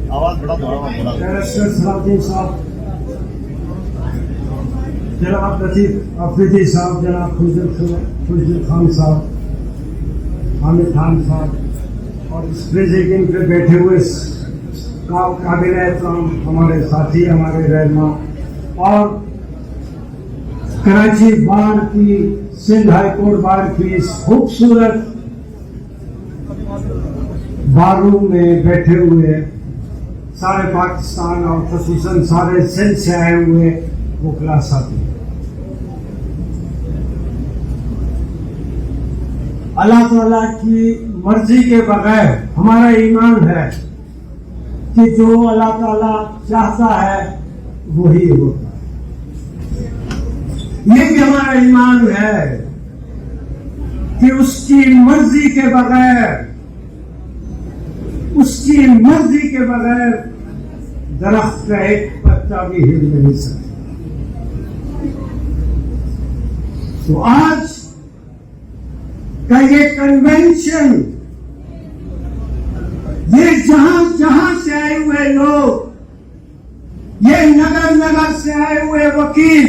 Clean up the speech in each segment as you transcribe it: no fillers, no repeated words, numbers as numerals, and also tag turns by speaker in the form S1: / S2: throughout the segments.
S1: आवाज बड़ा थोड़ा बोला।
S2: जनाब लतीफ अफरीदी साहब, जनाब खुशदिल खान साहब, हामिद खान साहब और इस प्रेसिडेंट पे बैठे हुए काबिल एहतराम हमारे साथी, हमारे रहनुमा और कराची बार की, सिंध हाई कोर्ट बार की इस खूबसूरत बारूम में बैठे हुए सारे पाकिस्तान और खसूसन सारे सिंध से आए हुए वकला साथी, अल्लाह ताला की मर्जी के बगैर हमारा ईमान है कि जो अल्लाह ताला चाहता है वही होता है। ये भी हमारा ईमान है कि उसकी मर्जी के बगैर दरख्त का एक पत्ता भी हिल नहीं सकता। तो आज का ये कन्वेंशन, ये जहां से आए हुए लोग, ये नगर से आए हुए वकील,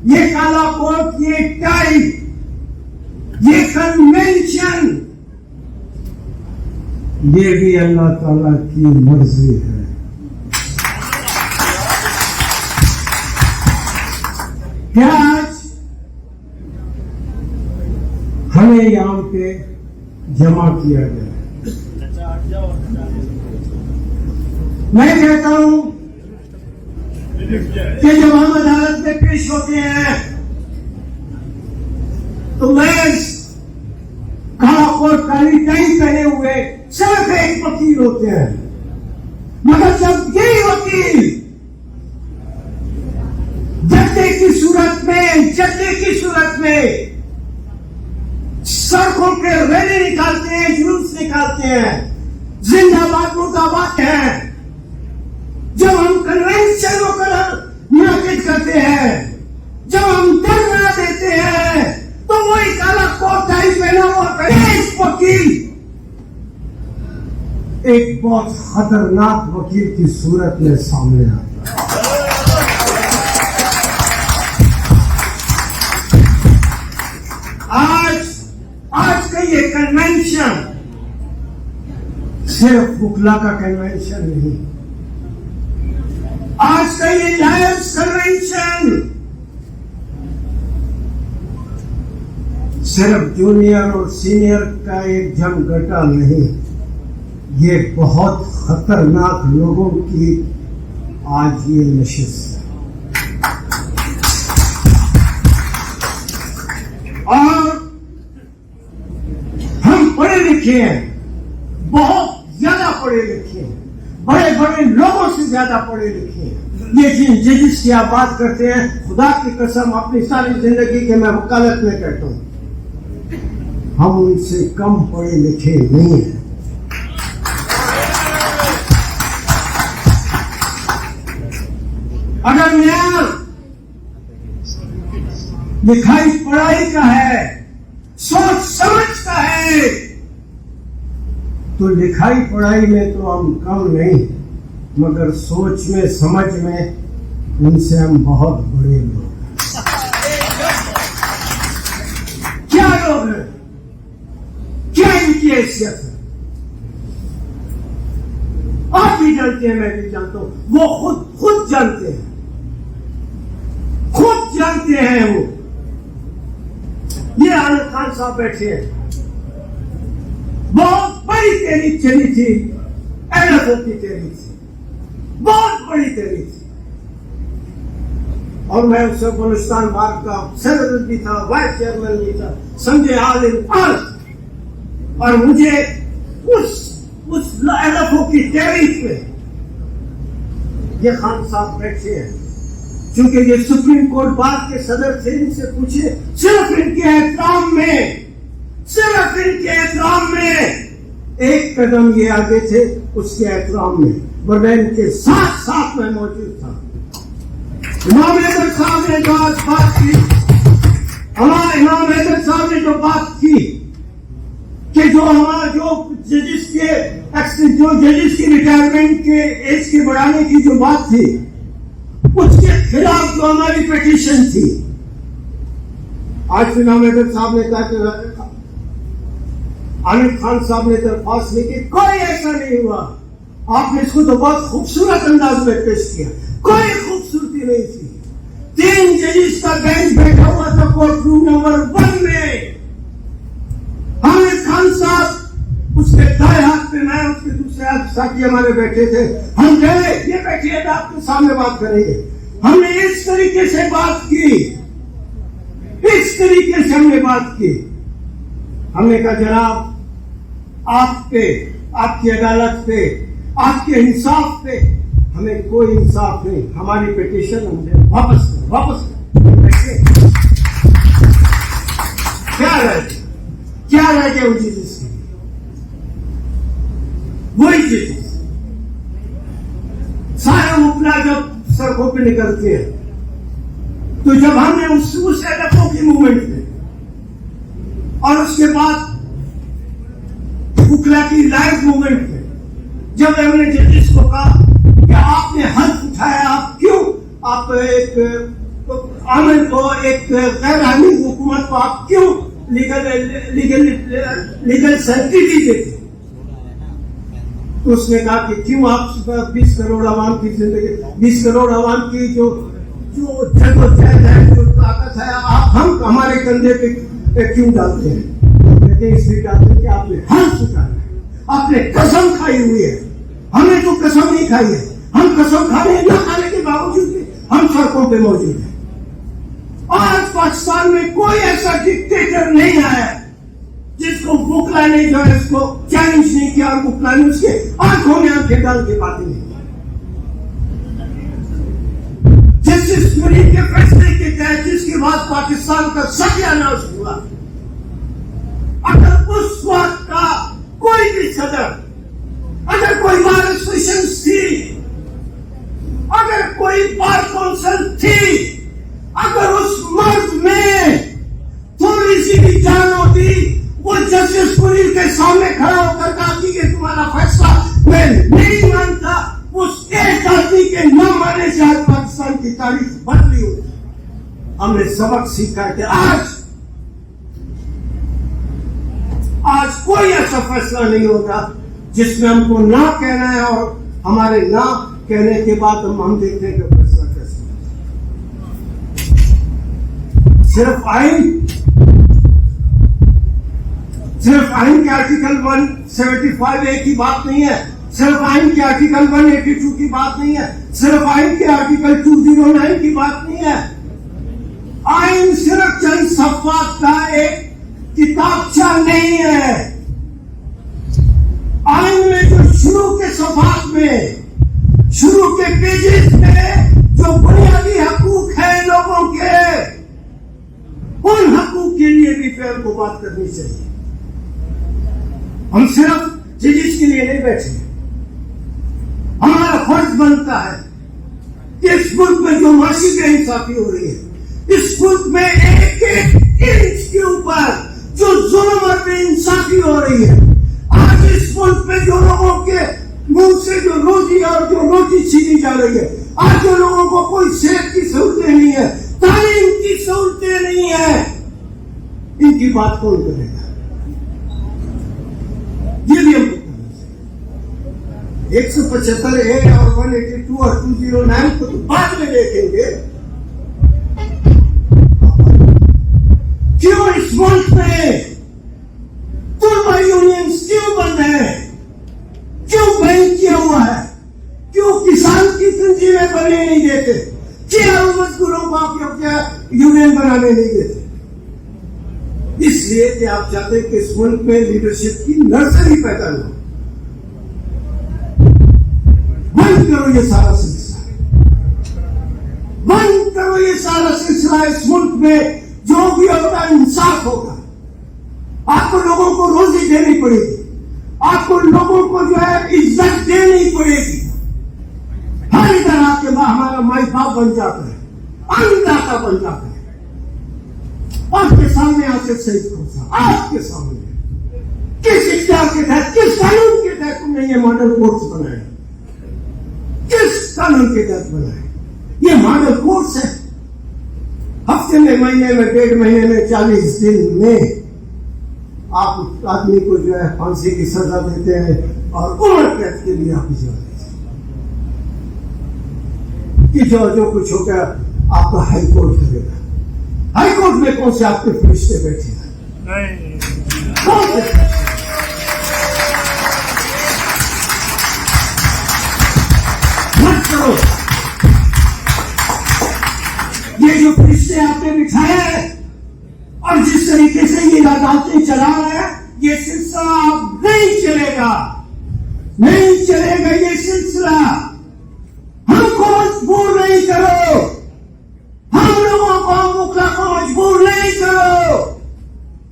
S2: ये काला कोट, ये टाई, ये कन्वेंशन, ये भी अल्लाह ताला की मर्जी है। क्या आज हमें यहाँ पे जमा किया गया है? मैं कहता हूं कि जब हम अदालत में पेश होते हैं तो मैं काला कोट, काली टाई पहने हुए सिर्फ एक वकील होते हैं, मगर जब यही वकील जत्थे की सूरत में सड़कों पे रैली निकालते हैं, जुलूस निकालते हैं, जिंदाबाद मुर्दाबाद है, जब हम कन्वेंशन मुनाकिद करते हैं, जब हम धरना देते हैं, तो वही काला कोट टाई पहना हुआ एक वकील एक बहुत खतरनाक वकील की सूरत में सामने आता है। आज का ये कन्वेंशन सिर्फ वकला का कन्वेंशन नहीं, आज का ये लायर्स कन्वेंशन सिर्फ जूनियर और सीनियर का एक जमघटा नहीं, ये बहुत खतरनाक लोगों की आज ये नशिस्त है। और हम पढ़े लिखे हैं, बहुत ज्यादा पढ़े लिखे हैं, बड़े बड़े लोगों से ज्यादा पढ़े लिखे हैं, लेकिन जिसकी आप बात करते हैं, खुदा की कसम अपनी सारी जिंदगी के मैं वकालत में कहता हूं, हम उनसे कम पढ़े लिखे नहीं हैं। अगर न्याय लिखाई पढ़ाई का है, सोच समझ का है, तो लिखाई पढ़ाई में तो हम कम नहीं, मगर सोच में समझ में उनसे हम बहुत बड़े लोग हैं। क्या लोग हैं, क्या इनकी हैसियत है, आप भी जानते हैं, मैं भी जानता हूं, वो खुद जानते हैं, खुद जानते हैं। वो ये आलम खान साहब बैठे हैं, बहुत बड़ी तहरीक चली थी, एलएफओ की तहरीक थी, बहुत बड़ी तहरीक थी, और मैं उससे बलूचिस्तान बार का सदर भी था, वाइस चेयरमैन भी था, समझे आलिम आज, और मुझे उस एलएफओ की तहरीक में ये खान साहब बैठे हैं, क्योंकि ये सुप्रीम कोर्ट बार के सदर थे, इनसे पूछे, सिर्फ इनके एहतराम में एक कदम ये आगे थे, उसके एहतराम में, वरना इनके साथ साथ में मौजूद था। इमाम हैदर साहब ने जो आज बात की, हमारे इमाम हैदर साहब ने जो बात की कि जो जजेस की रिटायरमेंट के एज के बढ़ाने की जो बात थी, उसके खिलाफ जो हमारी पिटीशन थी, आज फिल्म मेकर साहब ने कहा, आमिर खान साहब ने दरख्वास्त ली कि कोई ऐसा नहीं हुआ। आपने इसको तो बहुत खूबसूरत अंदाज में पेश किया, कोई खूबसूरती नहीं थी। 3 जजेस का बेंच बैठा हुआ था कोर्ट रूम नंबर 1 में। आमिर खान साहब उसके दाएं हाथ पे, मैं उसके दूसरे हाथ साथी हमारे बैठे थे। हम गए, ये बैठिए, आपके सामने बात करेंगे। हमने इस तरीके से बात की, इस तरीके से हमने बात की। हमने कहा जनाब, आप पे, आपकी अदालत पे, आपके इंसाफ पे हमें कोई इंसाफ नहीं, हमारी पिटीशन हमने वापस क्या रह गया उन चीजों से? वही चीज सारे मुकला जब सड़कों पे निकलते हैं, तो जब हमने उस एडपों की मूवमेंट में और उसके बाद मुकला की लाइव मूवमेंट में जब हमने जजेस को कहा कि आपने हल्फ उठाया, आप क्यों, आप एक आमिर को, एक गैर आईनी हुकूमत को आप क्यों लीगल सेंटिटी देते? तो उसने कहा कि क्यों आप 20 करोड़ आवाम की जिंदगी, 20 करोड़ आवाम की जो जद्दोजहद है, जो ताकत है, आप हम हमारे कंधे पे क्यों डालते हैं? कहते हैं इसलिए डालते हैं कि आपने हल्फ उठाया है, आपने कसम खाई हुई है। हमने तो कसम नहीं खाई है, हम कसम खाने न खाने के बावजूद भी हम सड़कों पे मौजूद हैं। आज पाकिस्तान में कोई ऐसा डिक्टेटर नहीं आया जिसको बुकला ने जो है इसको चैलेंज नहीं किया और बुकला ने उसके आंखों में आंखें डाल के बातें नहीं की। जस्टिस मुनीर के फैसले के तहत जिसके बाद पाकिस्तान का सत्यानाश हुआ, अगर उस वक्त का कोई भी सदर, अगर कोई बार एसोसिएशन थी, अगर कोई बार काउंसिल थी, अगर उस मर्द में थोड़ी सी भी जान होती, वो जस्टिस मुनीर के सामने खड़ा होकर कहा कि ये तुम्हारा फैसला मैं नहीं मानता, उस एक आदमी के न मानने से आज पाकिस्तान की तारीख बदली होती। हमने सबक सीखा है कि आज कोई ऐसा फैसला नहीं होगा जिसमें हमको ना कहना है और हमारे ना कहने के बाद हम देखते हैं कि फैसला कैसे। सिर्फ आइन के आर्टिकल 175A की बात नहीं है, सिर्फ आइन के आर्टिकल 182 की बात नहीं है, सिर्फ आइन के आर्टिकल 209 की बात नहीं है। आइन सिर्फ चंद सफ़ात का एक किताबचा नहीं है। आइन में जो शुरू के सफ़ात में, शुरू के पेजेस में जो बुनियादी हकूक है लोगों के, उन हकूक के लिए भी फिर को बात करनी चाहिए। हम सिर्फ जजेस के लिए नहीं बैठे, हमारा फर्ज बनता है कि इस मुल्क में जो माशी बेइंसाफी हो रही है, इस मुल्क में एक एक इंच के ऊपर जो जुल्म और बेइंसाफी हो रही है, आज इस मुल्क में जो लोगों के मुंह से जो रोजी और जो रोटी छीनी जा रही है, आज जो लोगों को कोई सेहत की सहूलतें नहीं है, तालीम की सहूलतें नहीं है, इनकी बात कौन करेगा? ये भी हम 175A और 182 और 209 को तो बाद में देखेंगे। क्यों इस मुल्क में तुलबा यूनियंस क्यों बंद है? क्यों बैन किया हुआ है? क्यों किसान की तंजीमें बनने नहीं देते? क्यों मजदूरों को आप यूनियन बनाने नहीं देते? इसलिए कि आप चाहते हैं कि इस मुल्क में लीडरशिप की नर्सरी पैदा हो। बंद करो ये सारा सिलसिला, बंद करो ये सारा सिलसिला। इस मुल्क में जो भी होगा इंसाफ होगा। आपको लोगों को रोजी देनी पड़ेगी, आपको लोगों को जो है इज्जत देनी पड़ेगी। हर इधर आपके हमारा माई बाप बन जाता है, अन्नदाता बन जाता है। आपके सामने आके सही पहुंचा, आपके सामने किसी क्या के तहत, किस कानून के तहत तुमने ये मॉडल कोर्ट्स बनाए? किस कानून के तहत बनाए? ये मॉडल कोर्ट्स है। हफ्ते में, महीने में, 1.5 महीने में, 40 दिन में आप उस आदमी को जो है फांसी की सजा देते हैं और उम्र कैद के लिए आप भिजवा देते हैं कि जो कुछ होगा आपका हाई कोर्ट करेगा। हाई कोर्ट में कौन से आपके फरिश्ते बैठे हैं? कौन से? मत करो। ये जो फरिश्ते आपने बिठाया है और जिस तरीके से ये अदालतें चला रहे हैं, ये सिलसिला अब नहीं चलेगा, नहीं चलेगा ये सिलसिला। हमको मजबूर नहीं करो, हम लोगों को, मुखला को मजबूर नहीं करो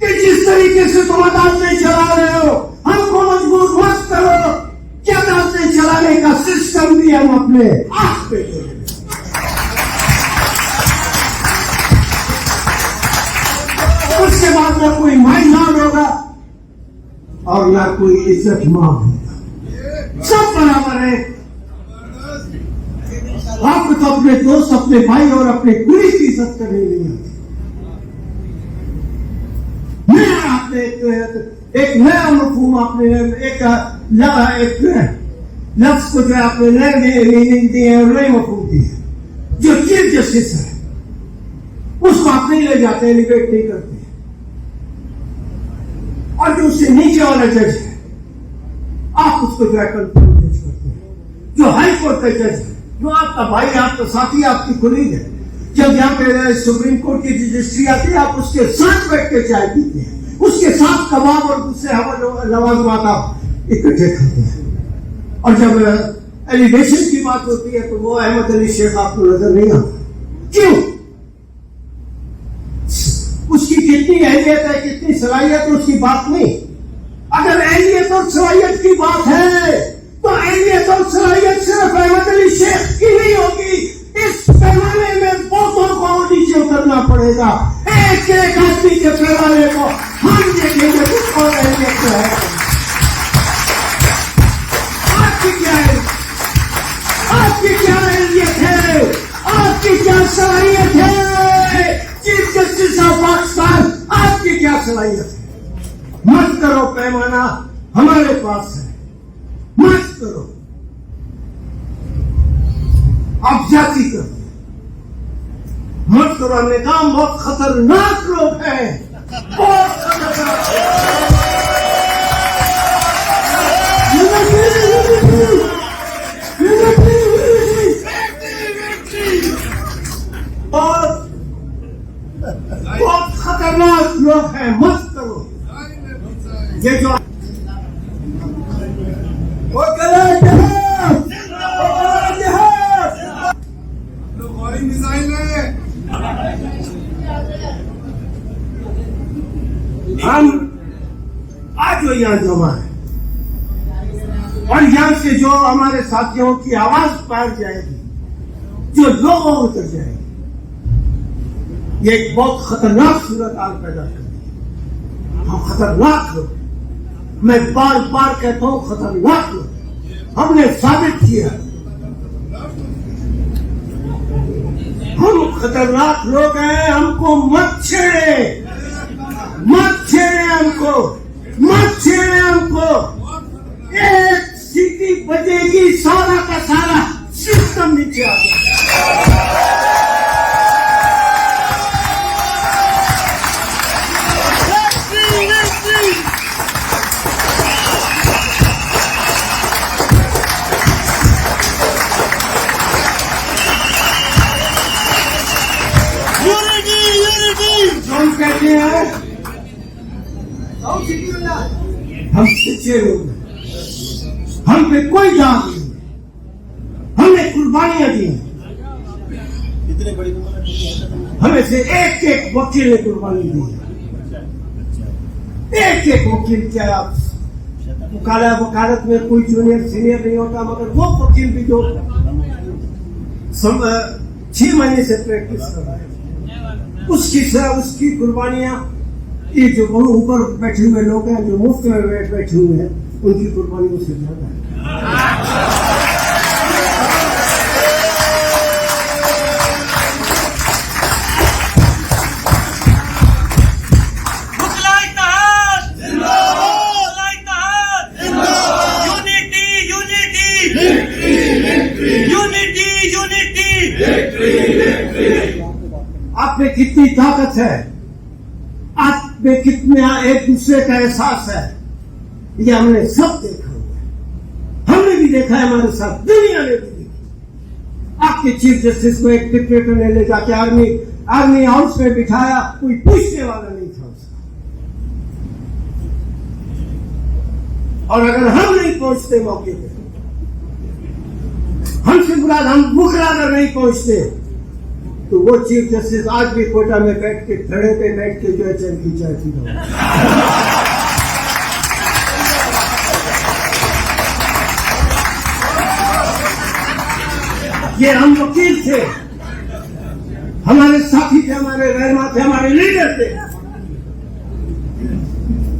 S2: कि जिस तरीके से तुम अदालतें चला रहे हो, हमको मजबूर मत करो कि अदालतें चलाने का सिस्टम भी हम अपने हाथ पे ले लें। उसके बाद ना कोई माइनॉर होगा और ना कोई इज्जत माफ होगा, सब बराबर है। आपको तो अपने दोस्त, अपने भाई और अपने कुली की इज्जत करनी नहीं आती। नया आपने एक नया मफहूम, आपने एक लफ्ज को जो आपने नए मीनिंग दिए और नए मफहूम दिए। जो चीफ जस्टिस है उसको आप नहीं ले जाते, एलिवेट नहीं करते, और जो उससे नीचे वाला जज है आप उसको जो है कंट्रोल जज करते हैं। जो हाई कोर्ट का जज है, जो आपका भाई, आपका साथी, आपकी कुलीग है, जब यहाँ पे सुप्रीम कोर्ट की रजिस्ट्री आती है, आप उसके साथ बैठ के चाय पीते हैं, उसके साथ कबाब और दूसरे लवाजमात आप इकट्ठे खाते हैं। और जब एलिवेशन की बात होती है तो वो अहमद अली शेख आपको नजर नहीं आता। क्यों? उसकी कितनी अहलियत है, कितनी सलाहियत, उसकी बात नहीं। अगर अहलियत और सलाहियत की बात है तो अहलियत और सलाहियत सिर्फ अहमद अली शेख की नहीं होगी। इस पैमाने में बहुतों को नीचे उतरना पड़ेगा। एक एक आदमी के पैमाने को हम देखेंगे उसको अहलियत है। आपकी क्या है? आपकी क्या अहलियत है? आपकी क्या सलाहियत है? चीफ जस्टिस ऑफ पाकिस्तान, आपकी क्या सलाहियत है? मत करो, पैमाना हमारे पास है, मत करो। आप जाति करो, मत करो। निजाम बहुत खतरनाक लोग हैं, बहुत खतरनाक। बहुत खतरनाक लोग हैं, मत करो। ये जो वो गलत है, मिसाइल है। हम आज जो यहाँ जमा है और यहाँ से जो हमारे साथियों की आवाज पार जाएगी, जो लोगों उतर जाएगी, ये एक बहुत खतरनाक सूरत हाल पैदा करेगी। हम खतरनाक लोग, मैं बार बार कहता हूं खतरनाक लोग। हमने साबित किया हम खतरनाक लोग हैं। हमको मत छेड़े, मत छेड़े, हमको मत छेड़े। हमको एक सीटी बजेगी, सारा का सारा सिस्टम नीचे आ जाएगा। कहते हैं हम सच्चे लोग हैं, हम पे कोई जान नहीं, हमने कुर्बानियां दी। हमें से एक एक वकील ने कुर्बानी दी। एक एक वकील, क्या वकालत में कोई जूनियर सीनियर नहीं होता, मगर वो वकील भी जो 6 महीने से प्रैक्टिस कर रहा है, उसकी कुर्बानियां ये जो ऊपर बैठे हुए लोग हैं, जो मुफ्त में बैठे हुए हैं, उनकी कुर्बानियों से ज्यादा है। आप में कितनी ताकत है, आप में कितना एक दूसरे का एहसास है, ये हमने सब देखा हुआ है। हमने भी देखा है, हमारे साथ दुनिया ने भी देखी। आपके चीफ जस्टिस को एक डिक्टेटर ने ले जाके आर्मी हाउस में बिठाया, कोई पूछने वाला नहीं था उसका। और अगर हम नहीं पहुंचते मौके पे, हमसे बुरा हम मुकरार नहीं पहुंचते, तो वो चीफ जस्टिस आज भी कोटा में बैठ के खड़े पे बैठ के जो है चैन की चाय पी रहा है। ये हम वकील थे, हमारे साथी थे, हमारे रहनुमा थे, हमारे लीडर थे।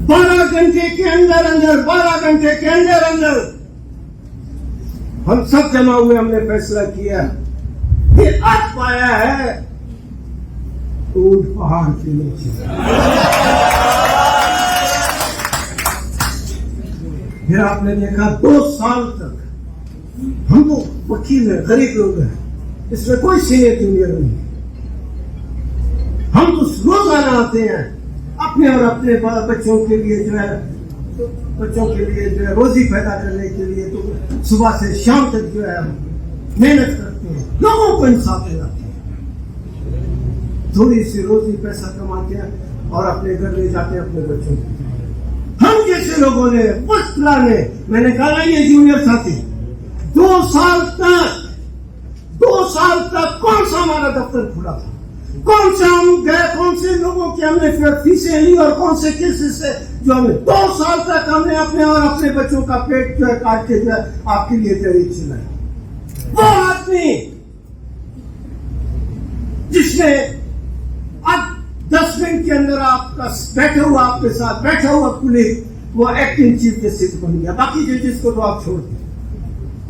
S2: 12 घंटे के अंदर 12 घंटे के अंदर हम सब जमा हुए, हमने फैसला किया कि आज पाया है ऊंट पहाड़ के नीचे। फिर आपने देखा 2 साल तक हम तो वकील हैं, गरीब लोग हैं, इसमें कोई सीनियर जूनियर नहीं है। हम तो रोजाना आते हैं अपने और अपने बच्चों के लिए जो है रोजी पैदा करने के लिए, तो सुबह से शाम तक जो है हम मेहनत करते हैं, लोगों को इंसाफ दिलाते हैं, थोड़ी सी रोजी पैसा कमाते हैं और अपने घर ले जाते हैं अपने बच्चों को। हम जैसे लोगों ने मैंने कहा ये जूनियर साथी 2 साल तक कौन सा हमारा दफ्तर खुला था, कौन सा हम गए, कौन से लोगों की हमने फीसें ली और कौन से केसेस से जो हमने 2 साल तक हमने अपने और अपने बच्चों का पेट जो है काट के जो है आपके लिए तहरीक चलाई। वो आदमी जिसने अब 10 मिनट के अंदर आपका आपके साथ बैठा हुआ पुलिस, वो एक्टिंग चीफ जस्टिस बन गया। बाकी जजेस को तो आप छोड़ दें,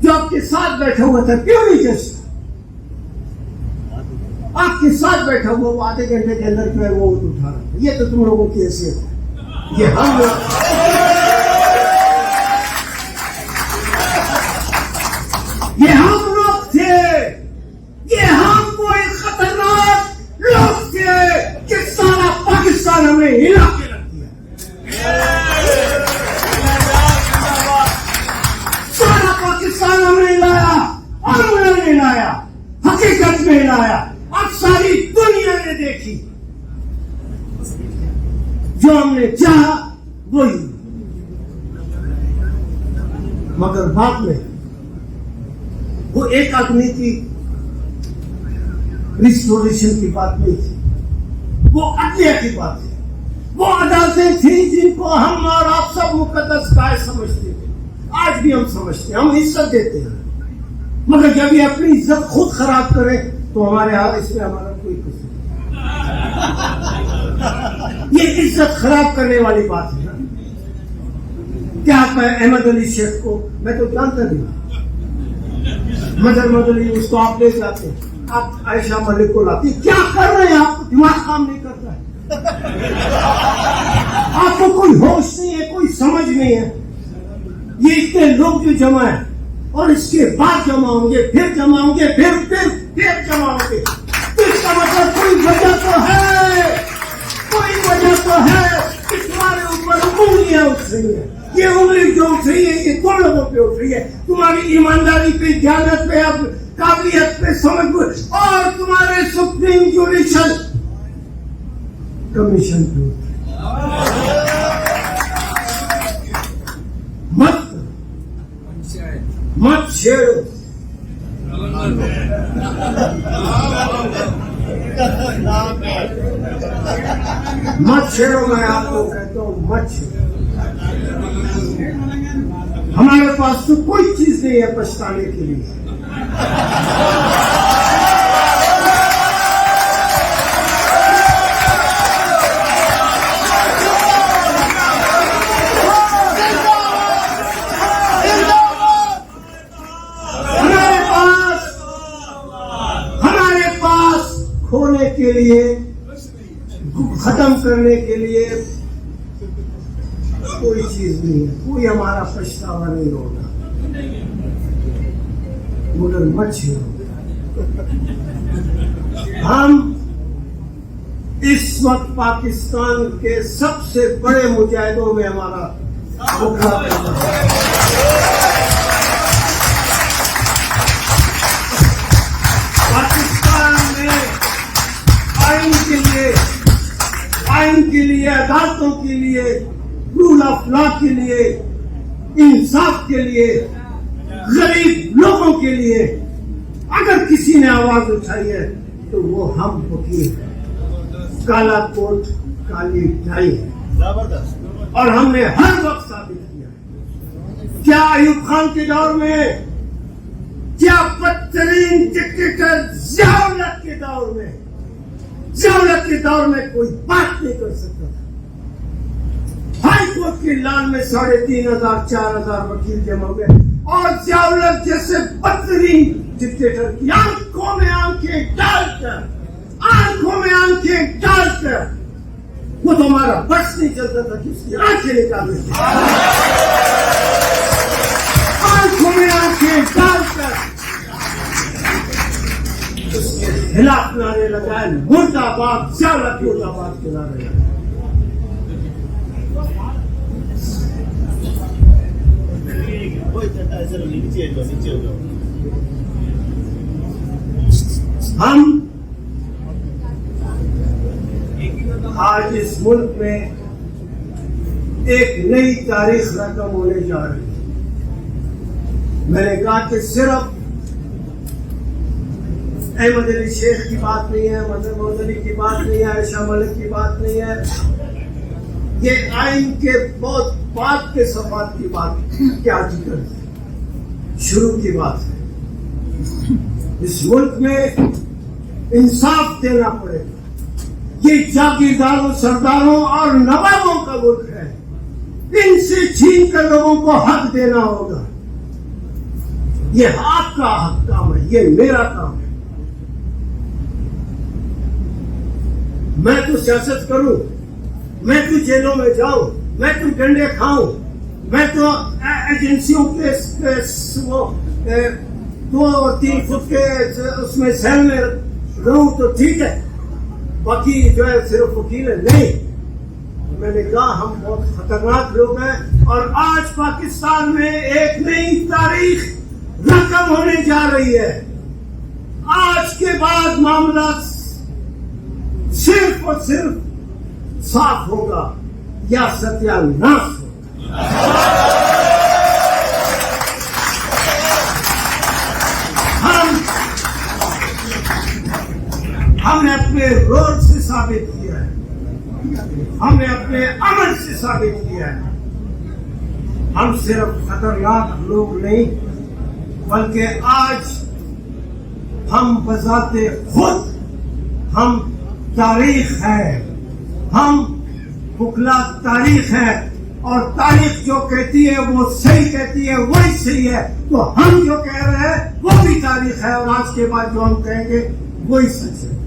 S2: जो आपके साथ बैठा हुआ था प्योरी जस्ट आपके साथ बैठा हुआ, वो आधे घंटे के अंदर जो है वो उठा रहा है। ये तो तुम लोगों की हैसियत है। ये हम लोग थे, ये हम कोई खतरनाक लोग थे कि सारा पाकिस्तान हमें हिला के रख दिया। सारा पाकिस्तान हमने हिलाया और उन्होंने हिलाया, हकीकत में हिलाया। अब सारी दुनिया ने देखी, जो हमने चाहा वही, मगर बाद में वो एक आदमी की रिस्टोरेशन की बात नहीं थी, वो अदलिया की बात थी, वो अदालतें थी जिनको हम और आप सब मुकद्दस काय समझते थे। आज भी हम समझते हैं, हम इज्जत देते हैं, मगर जब ये अपनी इज्जत खुद खराब करे तो हमारे हाथ इसमें हमारा कोई कसूर नहीं। ये इज्जत खराब करने वाली बात है ना। क्या आप अहमद अली शेख को मैं तो जानता नहीं, मदर अली उसको आप ले जाते हैं, आप आयशा मलिक को लाते, क्या कर रहे हैं? आपको दिमाग काम नहीं करता है, आपको कोई होश नहीं है, कोई समझ नहीं है। ये इतने लोग जो जमा है और इसके बाद जमा होंगे, फिर जमा होंगे, फिर जमा होंगे, तो इसका मतलब कोई वजह तो है, कोई वजह तो है कि तुम्हारे ऊपर उंगलियां उठ रही है। ये उंगली जो उठ रही है ये 2 लोगों पे उठ रही है, तुम्हारी ईमानदारी पे, ध्यानत पे, अब काबिलियत पे, समझ पे, और तुम्हारे सुप्रीम जुडिशल कमीशन पे। मत छेड़ो, मत छेड़ो, मैं आपको कहता हूं मत छेड़ो। हमारे पास तो कोई चीज नहीं है पछताने के लिए। के लिए, खत्म करने के लिए कोई चीज नहीं है, कोई हमारा पछतावा नहीं होगा, मगर मच्छी हम इस वक्त पाकिस्तान के सबसे बड़े मुजाहिदों में हमारा मुकाबला है। पाकिस्तान में आइन के लिए, अदालतों के लिए, रूल ऑफ लॉ के लिए, इंसाफ के लिए, गरीब लोगों के लिए अगर किसी ने आवाज उठाई है तो वो हम वकील हैं। काला कोट काली टाई है,
S1: जबरदस्त।
S2: और हमने हर वक्त साबित किया। क्या अयूब खान के दौर में, क्या बदतरीन डिक्टेटर ज़ियाउल्हक के दौर में, ज़ियाउल्हक के दौर में कोई बात नहीं कर सकता था। हाई कोर्ट के लाल में 3,500 4,000 वकील जमा हुए, और ज़ियाउल्हक जैसे बदतरीन डिक्टेटर की आंखों में आंखें डालकर वो तो हमारा बस नहीं चलता था कि उसकी आंखें निकाल देते, आंखों में आंखें डालकर उसके खिलाफ नारे लगाए, मुर्दाबाद ज़ियाउल्हक, मुर्दाबाद के नारे लगाए। हम आज इस मुल्क में एक नई तारीख रकम होने जा रही है। मैंने कहा कि सिर्फ अहमद अली शेख की बात नहीं है, मोहम्मद अली की बात नहीं है, आयशा मलिक की बात नहीं है, ये आइन के बहुत बाद के सफात की बात क्या हकीकत शुरू की बात है। इस मुल्क में इंसाफ देना पड़ेगा। ये जागीरदारों, सरदारों और नवाबों का मुल्क है, इनसे छीन कर लोगों को हक देना होगा। ये आपका हक काम है, ये मेरा काम है। मैं तो सियासत करूं, मैं तो जेलों में जाऊं, मैं तो डंडे खाऊं, मैं तो एजेंसियों के 2 और 3 फुट के उसमें सेल में रहूं तो ठीक है, बाकी जो है सिर्फ वकील है नहीं। मैंने कहा हम बहुत खतरनाक लोग हैं, और आज पाकिस्तान में एक नई तारीख रकम होने जा रही है। आज के बाद मामला सिर्फ और सिर्फ साफ होगा या सत्यानाश होगा। हमने अपने रोल से साबित किया है, हमने अपने अमल से साबित किया है। हम सिर्फ खतरनाक लोग नहीं, बल्कि आज हम बजाते खुद हम तारीख है, हम बुकला तारीख है, और तारीख जो कहती है वो सही कहती है, वही सही है। तो हम जो कह रहे हैं वो भी तारीख है, और आज के बाद जो हम कहेंगे वही सच है।